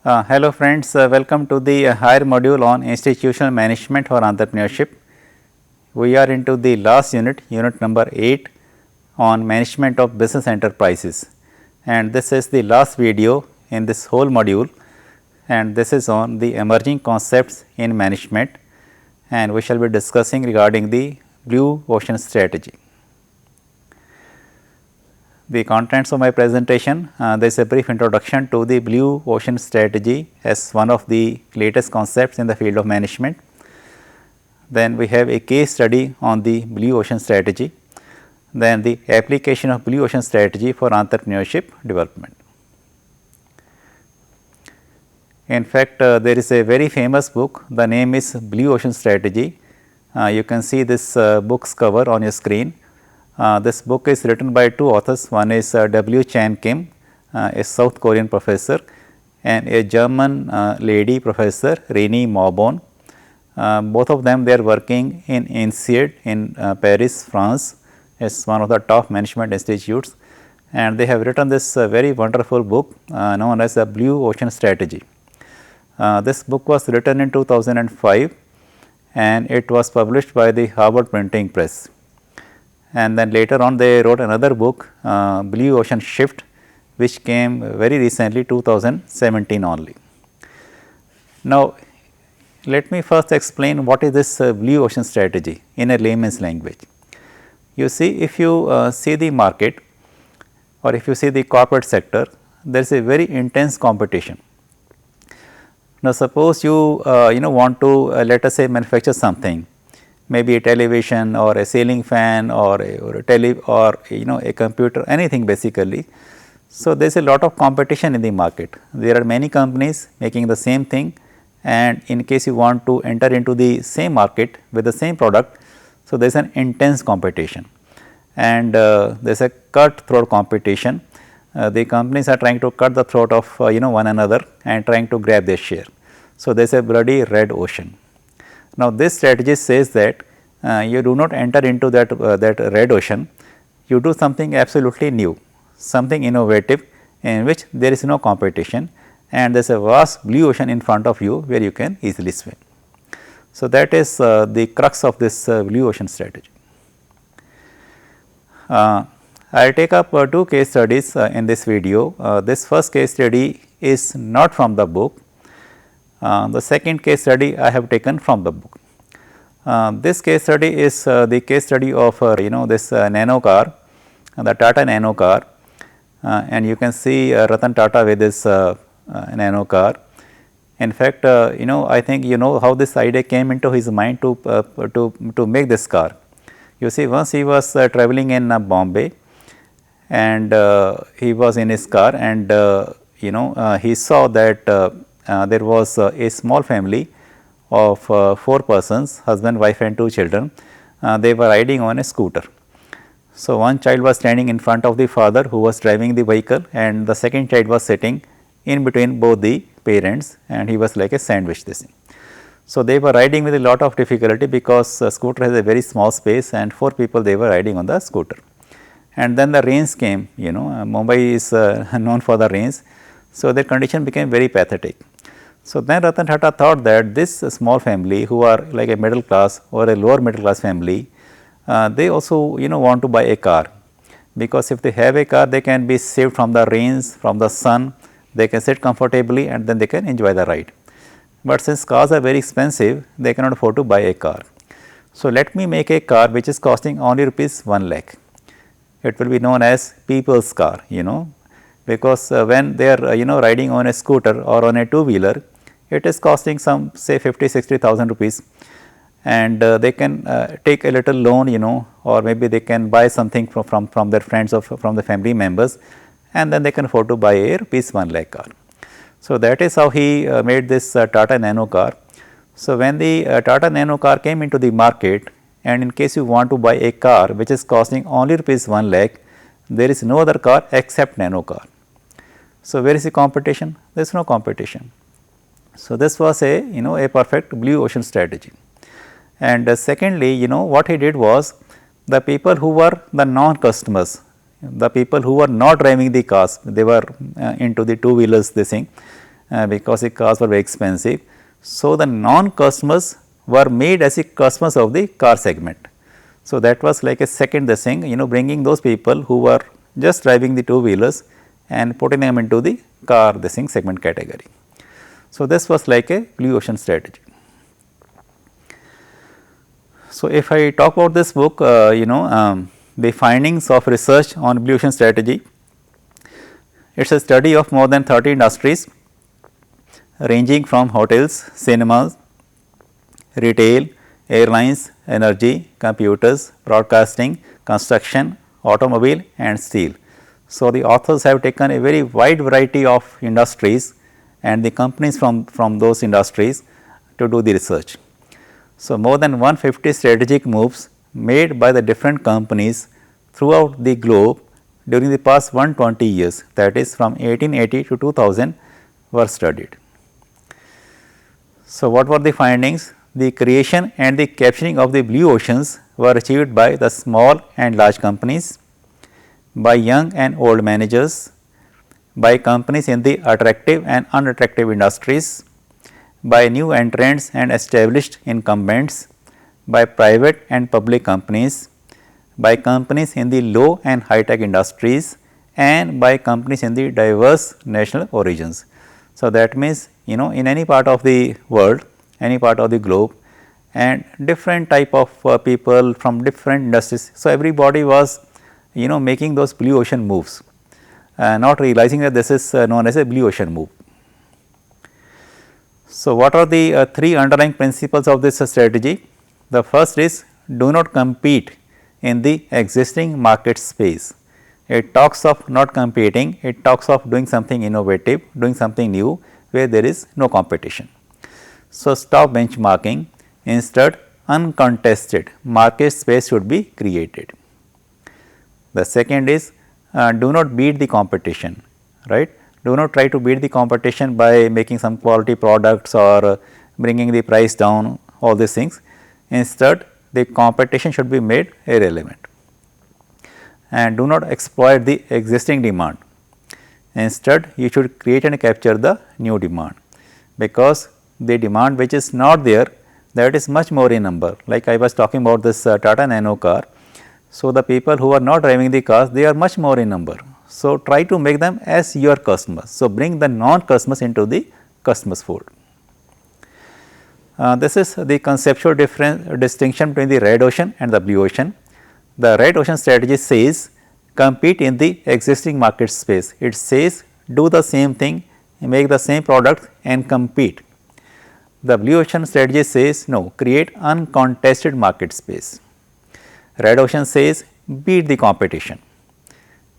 Hello friends, welcome to the higher module on institutional management for entrepreneurship. We are into the last unit, unit number 8 on management of business enterprises, and this is the last video in this whole module, and this is on the emerging concepts in management, and we shall be discussing regarding the blue ocean strategy. The contents of my presentation, there is a brief introduction to the blue ocean strategy as one of the latest concepts in the field of management. Then we have a case study on the blue ocean strategy, then the application of blue ocean strategy for entrepreneurship development. In fact, there is a very famous book, the name is Blue Ocean Strategy. You can see this book's cover on your screen. This book is written by two authors, one is W. Chan Kim, a South Korean professor, and a German lady professor, Renée Mauborgne. Both of them, they are working in INSEAD in Paris, France. It's one of the top management institutes, and they have written this very wonderful book known as the Blue Ocean Strategy. This book was written in 2005, and it was published by the Harvard Printing Press. And then later on they wrote another book, Blue Ocean Shift, which came very recently, 2017 only. Now, let me first explain what is this blue ocean strategy in a layman's language. You see, if you see the market or if you see the corporate sector, there is a very intense competition. Now, suppose you want to let us say manufacture something, maybe a television or a ceiling fan or a computer, anything basically. So, there is a lot of competition in the market. There are many companies making the same thing, and in case you want to enter into the same market with the same product, so there is an intense competition, and there is a cutthroat competition. The companies are trying to cut the throat of one another and trying to grab their share. So, there is a bloody red ocean. Now, this strategy says that you do not enter into that red ocean, you do something absolutely new, something innovative in which there is no competition, and there is a vast blue ocean in front of you where you can easily swim. So, that is the crux of this blue ocean strategy. I will take up two case studies in this video. This first case study is not from the book. The second case study I have taken from the book. This case study is the case study of this nano car, the Tata nano car, and you can see Ratan Tata with this nano car. In fact, I think how this idea came into his mind to make this car. You see, once he was traveling in Bombay, and he was in his car, and he saw that there was a small family of 4 persons, husband, wife and 2 children. They were riding on a scooter. So, one child was standing in front of the father who was driving the vehicle, and the second child was sitting in between both the parents, and he was like a sandwich this thing. So, they were riding with a lot of difficulty because scooter has a very small space, and 4 people they were riding on the scooter. And then the rains came, Mumbai is known for the rains. So, their condition became very pathetic. So, then Ratan Tata thought that this small family who are like a middle class or a lower middle class family, they also want to buy a car, because if they have a car, they can be saved from the rains, from the sun, they can sit comfortably and then they can enjoy the ride. But since cars are very expensive, they cannot afford to buy a car. So, let me make a car which is costing only rupees 1 lakh. It will be known as people's car, because when they are riding on a scooter or on a two-wheeler, it is costing some say 50-60,000 rupees, and they can take a little loan, or maybe they can buy something from their friends or from the family members, and then they can afford to buy a rupees 1 lakh car. So, that is how he made this Tata nano car. So, when the Tata nano car came into the market, and in case you want to buy a car which is costing only rupees 1 lakh, there is no other car except nano car. So, where is the competition? There is no competition. So, this was a perfect blue ocean strategy. And secondly, what he did was, the people who were the non-customers, the people who were not driving the cars, they were into the two-wheelers, this thing, because the cars were very expensive. So, the non-customers were made as the customers of the car segment. So, that was like a second the thing, bringing those people who were just driving the two wheelers and putting them into the car the thing segment category. So, this was like a blue ocean strategy. So, if I talk about this book, the findings of research on blue ocean strategy, it is a study of more than 30 industries ranging from hotels, cinemas, retail, airlines, energy, computers, broadcasting, construction, automobile and steel. So, the authors have taken a very wide variety of industries and the companies from those industries to do the research. So, more than 150 strategic moves made by the different companies throughout the globe during the past 120 years, that is from 1880 to 2000 were studied. So, what were the findings? The creation and the capturing of the blue oceans were achieved by the small and large companies, by young and old managers, by companies in the attractive and unattractive industries, by new entrants and established incumbents, by private and public companies, by companies in the low and high tech industries and by companies in the diverse national origins. So, that means in any part of the world, any part of the globe and different type of people from different industries. So, everybody was making those blue ocean moves, not realizing that this is known as a blue ocean move. So, what are the three underlying principles of this strategy? The first is do not compete in the existing market space. It talks of not competing, it talks of doing something innovative, doing something new where there is no competition. So, stop benchmarking, instead uncontested market space should be created. The second is do not beat the competition, right. Do not try to beat the competition by making some quality products or bringing the price down, all these things. Instead, the competition should be made irrelevant and do not exploit the existing demand. Instead, you should create and capture the new demand, because the demand which is not there, that is much more in number. Like I was talking about this Tata Nano car. So, the people who are not driving the cars, they are much more in number. So, try to make them as your customers. So, bring the non-customers into the customers fold. This is the conceptual distinction between the red ocean and the blue ocean. The red ocean strategy says compete in the existing market space. It says do the same thing, make the same product and compete. The blue ocean strategy says no, create uncontested market space. Red ocean says beat the competition.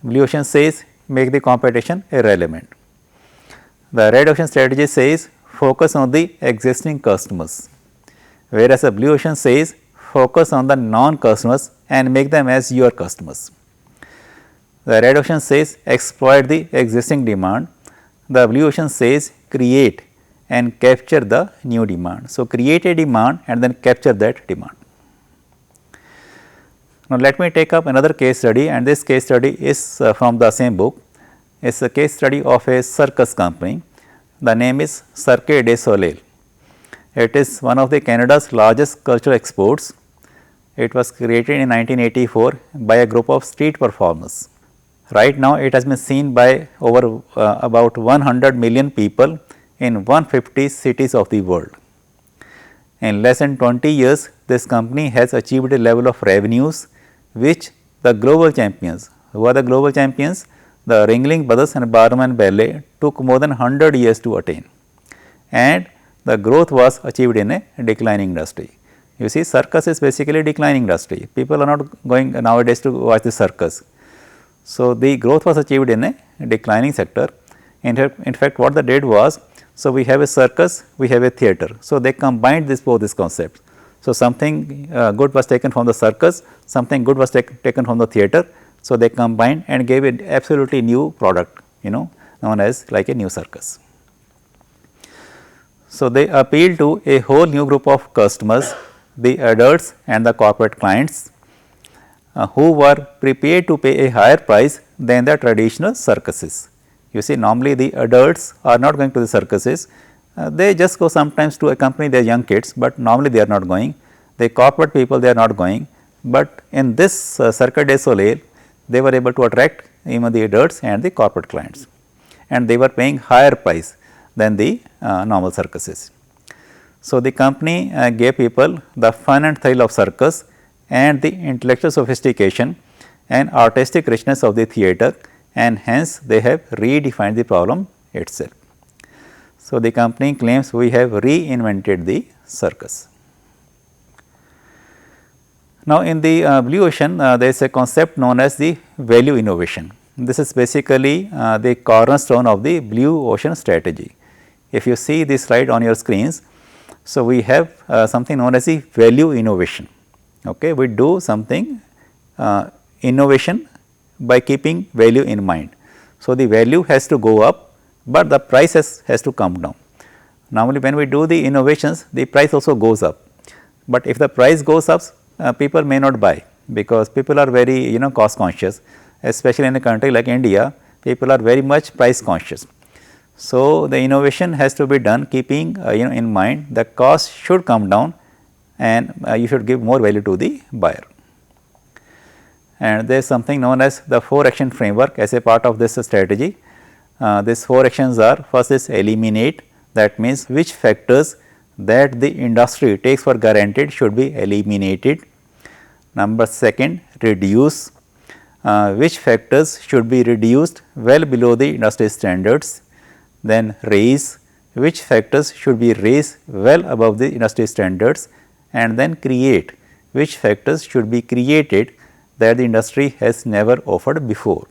Blue ocean says make the competition irrelevant. The red ocean strategy says focus on the existing customers, whereas the blue ocean says focus on the non-customers and make them as your customers. The red ocean says exploit the existing demand, the blue ocean says create and capture the new demand. So, create a demand and then capture that demand. Now, let me take up another case study, and this case study is from the same book. It is a case study of a circus company. The name is Cirque du Soleil. It is one of the Canada's largest cultural exports. It was created in 1984 by a group of street performers. Right now, it has been seen by over about 100 million people in 150 cities of the world. In less than 20 years, this company has achieved a level of revenues which the global champions, who are the global champions, the Ringling Brothers and Barnum Ballet, took more than 100 years to attain, and the growth was achieved in a declining industry. You see, circus is basically a declining industry. People are not going nowadays to watch the circus. So, the growth was achieved in a declining sector. In fact, what they did was, so we have a circus, we have a theatre. So, they combined both these concepts. So, something good was taken from the circus, something good was taken from the theatre. So, they combined and gave an absolutely new product, known as like a new circus. So, they appeal to a whole new group of customers, the adults and the corporate clients, who were prepared to pay a higher price than the traditional circuses. You see, normally the adults are not going to the circuses, they just go sometimes to accompany their young kids, but normally they are not going. The corporate people, they are not going, but in this Cirque du Soleil, they were able to attract even the adults and the corporate clients, and they were paying higher price than the normal circuses. So, the company gave people the fun and thrill of circus and the intellectual sophistication and artistic richness of the theatre, and hence they have redefined the problem itself. So, the company claims we have reinvented the circus. Now, in the blue ocean there is a concept known as the value innovation. This is basically the cornerstone of the blue ocean strategy. If you see this slide on your screens, so we have something known as the value innovation. Okay, we do something innovation by keeping value in mind. So, the value has to go up, but the price has to come down. Normally, when we do the innovations, the price also goes up, but if the price goes up, people may not buy, because people are very cost conscious, especially in a country like India, people are very much price conscious. So, the innovation has to be done keeping in mind the cost should come down, and you should give more value to the buyer. And there is something known as the 4 action framework as a part of this strategy. These 4 actions are: first is eliminate, that means which factors that the industry takes for granted should be eliminated. Number second, reduce, which factors should be reduced well below the industry standards. Then raise, which factors should be raised well above the industry standards, and then create, which factors should be created that the industry has never offered before.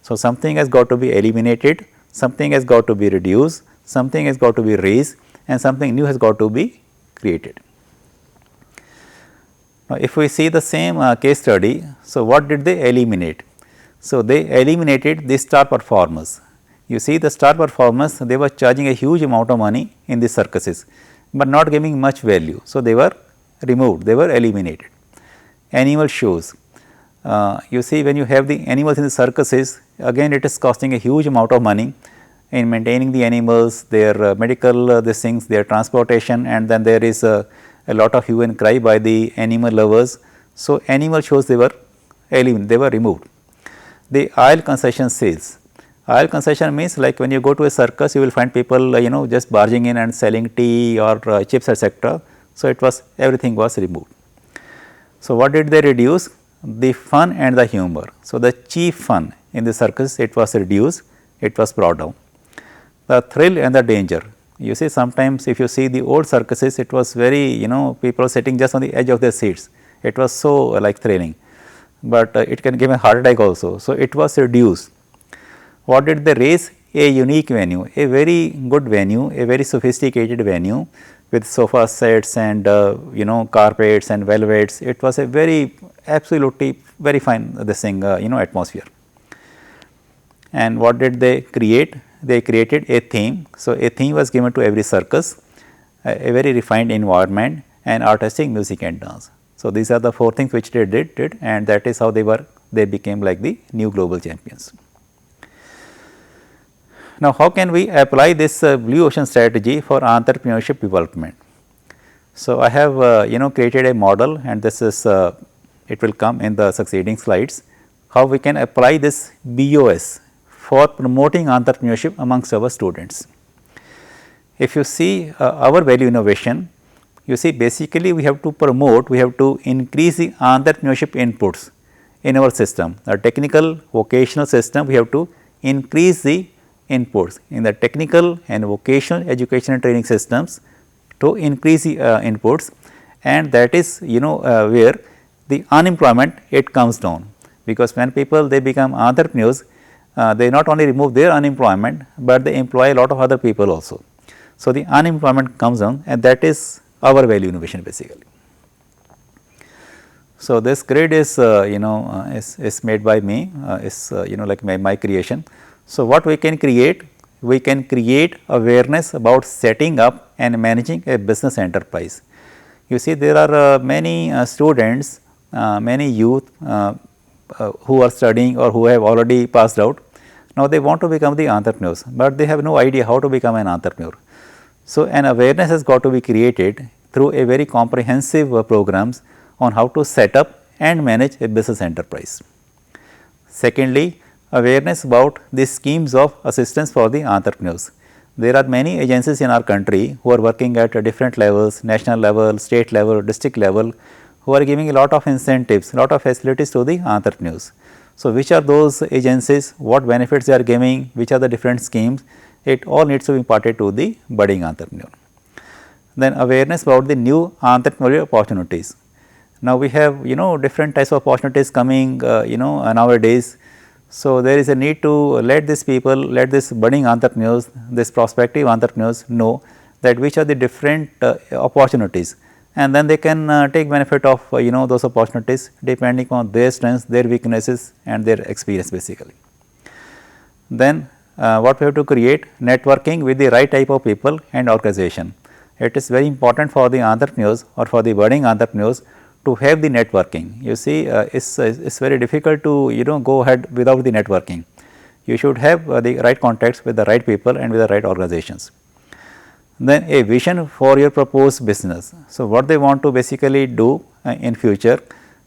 So, something has got to be eliminated, something has got to be reduced, something has got to be raised, and something new has got to be created. Now, if we see the same case study, so what did they eliminate? So, they eliminated the star performers. You see, the star performers, they were charging a huge amount of money in the circuses, but not giving much value. So, they were removed, they were eliminated. Animal shows, you see, when you have the animals in the circuses, again it is costing a huge amount of money in maintaining the animals, their medical these things, their transportation, and then there is a lot of hue and cry by the animal lovers. So, animal shows, they were eliminated, they were removed. The oil concession sales, oil concession means like when you go to a circus, you will find people just barging in and selling tea or chips, etc. So, it was, everything was removed. So, what did they reduce? The fun and the humor. So, the chief fun in the circus, it was reduced, it was brought down. The thrill and the danger, you see, sometimes if you see the old circuses, it was very people sitting just on the edge of their seats, it was so like thrilling, but it can give a heart attack also. So, it was reduced. What did they raise? A unique venue, a very good venue, a very sophisticated venue with sofa sets and carpets and velvets. It was a very absolutely very fine this thing atmosphere. And what did they create? They created a theme. So, a theme was given to every circus, a very refined environment, and artistic music and dance. So, these are the 4 things which they did, and that is how they became like the new global champions. Now, how can we apply this blue ocean strategy for entrepreneurship development? So, I have created a model, and this is it will come in the succeeding slides, how we can apply this BOS for promoting entrepreneurship amongst our students. If you see our value innovation, you see basically we have to promote, we have to increase the entrepreneurship inputs in our system. The technical vocational system, we have to increase the inputs in the technical and vocational education and training systems to increase the inputs, and that is where the unemployment it comes down, because when people they become entrepreneurs, they not only remove their unemployment, but they employ a lot of other people also. So, the unemployment comes down, and that is our value innovation basically. So, this grid is is made by me, is like my creation. So, what we can create? We can create awareness about setting up and managing a business enterprise. You see, there are many students, many youth who are studying or who have already passed out. Now, they want to become the entrepreneurs, but they have no idea how to become an entrepreneur. So, an awareness has got to be created through a very comprehensive programs on how to set up and manage a business enterprise. Secondly, awareness about the schemes of assistance for the entrepreneurs. There are many agencies in our country who are working at different levels, national level, state level, district level, who are giving a lot of incentives, lot of facilities to the entrepreneurs. So, which are those agencies, what benefits they are giving, which are the different schemes, it all needs to be imparted to the budding entrepreneur. Then awareness about the new entrepreneurial opportunities. Now, we have different types of opportunities coming nowadays. So, there is a need to let these people, let these budding entrepreneurs, these prospective entrepreneurs know that which are the different opportunities, and then they can take benefit of those opportunities depending on their strengths, their weaknesses and their experience basically. Then what we have to create networking with the right type of people and organization. It is very important for the entrepreneurs or for the budding entrepreneurs to have the networking. You see, it's very difficult to go ahead without the networking. You should have the right contacts with the right people and with the right organizations. Then a vision for your proposed business. So, what they want to basically do in future,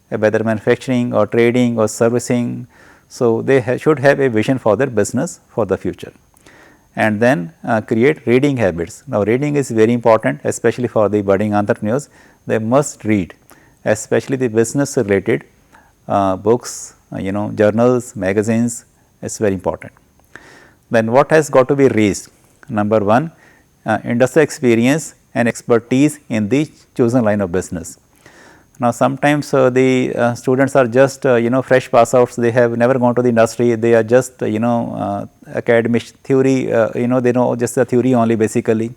whether manufacturing or trading or servicing. So, they should have a vision for their business for the future. And then create reading habits. Now, reading is very important, especially for the budding entrepreneurs. They must read, especially the business related books, journals, magazines, is very important. Then what has got to be raised? Number 1, industrial experience and expertise in the chosen line of business. Now, sometimes the students are just fresh pass outs, they have never gone to the industry, they are just academic theory, they know just the theory only basically.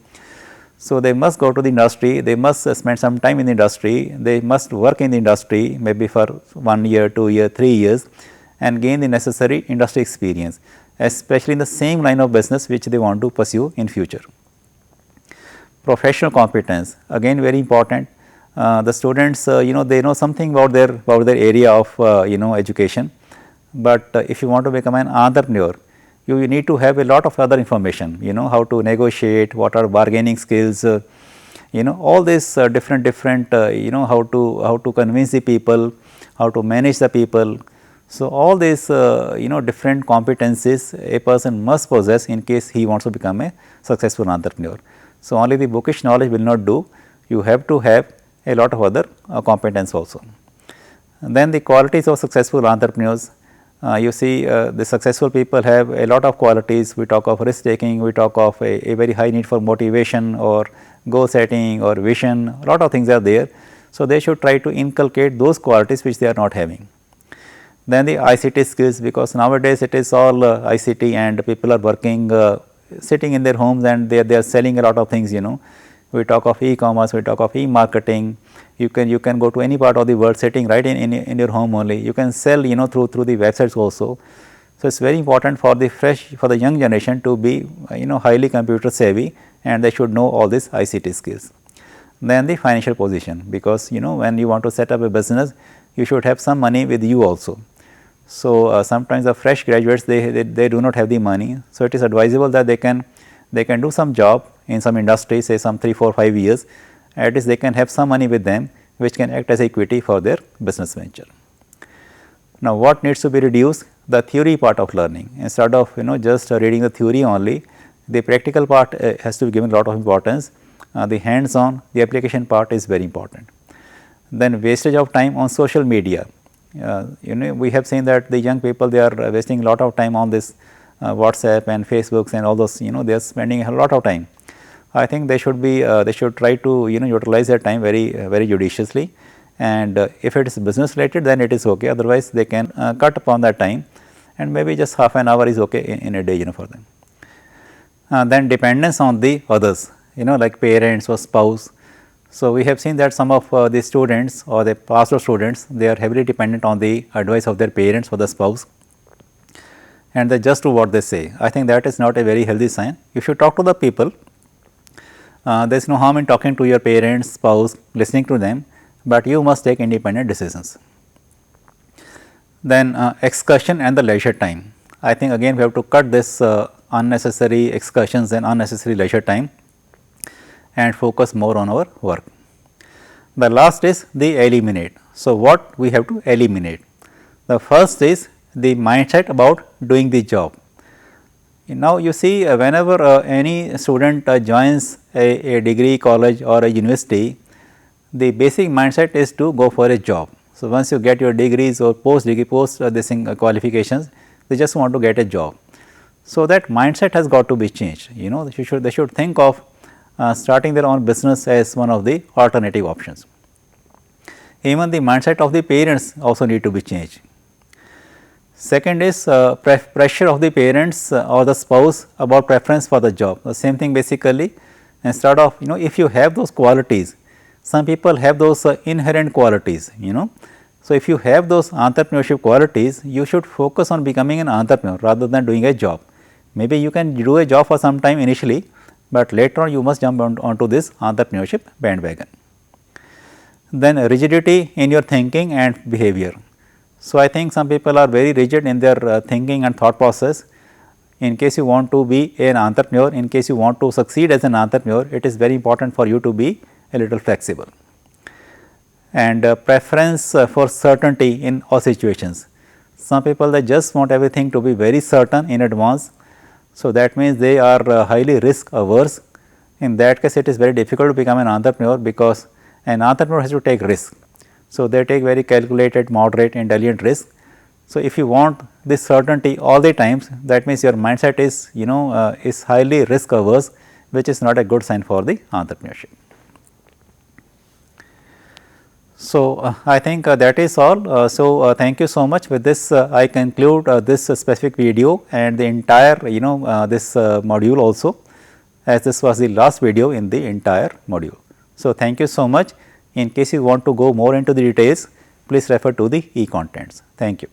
So, they must go to the industry, they must spend some time in the industry, they must work in the industry maybe for 1 year, 2 years, 3 years and gain the necessary industry experience, especially in the same line of business which they want to pursue in future. Professional competence, again very important. The students they know something about their area of education, but if you want to become an entrepreneur, you need to have a lot of other information, how to negotiate, what are bargaining skills, all these different how to convince the people, how to manage the people. So, all these different competencies a person must possess in case he wants to become a successful entrepreneur. So, only the bookish knowledge will not do, you have to have a lot of other competence also. And then the qualities of successful entrepreneurs. You see the successful people have a lot of qualities. We talk of risk taking, we talk of a very high need for motivation or goal setting or vision, a lot of things are there. So, they should try to inculcate those qualities which they are not having. Then the ICT skills, because nowadays it is all ICT and people are working sitting in their homes and they are selling a lot of things. We talk of e-commerce, we talk of e-marketing. You can go to any part of the world sitting right in your home only. You can sell through the websites also. So, it's very important for the young generation to be highly computer savvy and they should know all these ICT skills. Then the financial position, because when you want to set up a business, you should have some money with you also. So, sometimes the fresh graduates they do not have the money. So, it is advisable that they can do some job in some industry, say some 3, 4, 5 years, at least they can have some money with them which can act as equity for their business venture. Now, what needs to be reduced? The theory part of learning. Instead of just reading the theory only, the practical part has to be given a lot of importance. The hands on, the application part is very important. Then wastage of time on social media. We have seen that the young people, they are wasting a lot of time on this WhatsApp and Facebooks and all those, they are spending a lot of time. I think they should be they should try to utilize their time very judiciously, and if it is business related, then it is okay. Otherwise, they can cut upon that time, and maybe just half an hour is okay in a day for them. Then dependence on the others, like parents or spouse. So, we have seen that some of the students or the past students, they are heavily dependent on the advice of their parents or the spouse, and they just do what they say. I think that is not a very healthy sign. You should talk to the people. There is no harm in talking to your parents, spouse, listening to them, but you must take independent decisions. Then excursion and the leisure time. I think again we have to cut this unnecessary excursions and unnecessary leisure time and focus more on our work. The last is the eliminate. So, what we have to eliminate? The first is the mindset about doing the job. Now, you see whenever any student joins a degree college or a university, the basic mindset is to go for a job. So, once you get your degrees or post degree this qualifications, they just want to get a job. So, that mindset has got to be changed. They should think of starting their own business as one of the alternative options. Even the mindset of the parents also need to be changed. Second is pressure of the parents or the spouse about preference for the job. The same thing basically, instead of if you have those qualities, some people have those inherent qualities. So, if you have those entrepreneurship qualities, you should focus on becoming an entrepreneur rather than doing a job. Maybe you can do a job for some time initially, but later on you must jump onto this entrepreneurship bandwagon. Then rigidity in your thinking and behavior. So, I think some people are very rigid in their thinking and thought process. In case you want to be an entrepreneur, in case you want to succeed as an entrepreneur, it is very important for you to be a little flexible. And preference for certainty in all situations. Some people they just want everything to be very certain in advance. So, that means they are highly risk averse. In that case, it is very difficult to become an entrepreneur because an entrepreneur has to take risk. So, they take very calculated, moderate, intelligent risk. So, if you want this certainty all the times, that means your mindset is is highly risk averse, which is not a good sign for the entrepreneurship. So, I think that is all. Thank you so much. With this, I conclude this specific video and the entire this module also, as this was the last video in the entire module. So, thank you so much. In case you want to go more into the details, please refer to the e-contents. Thank you.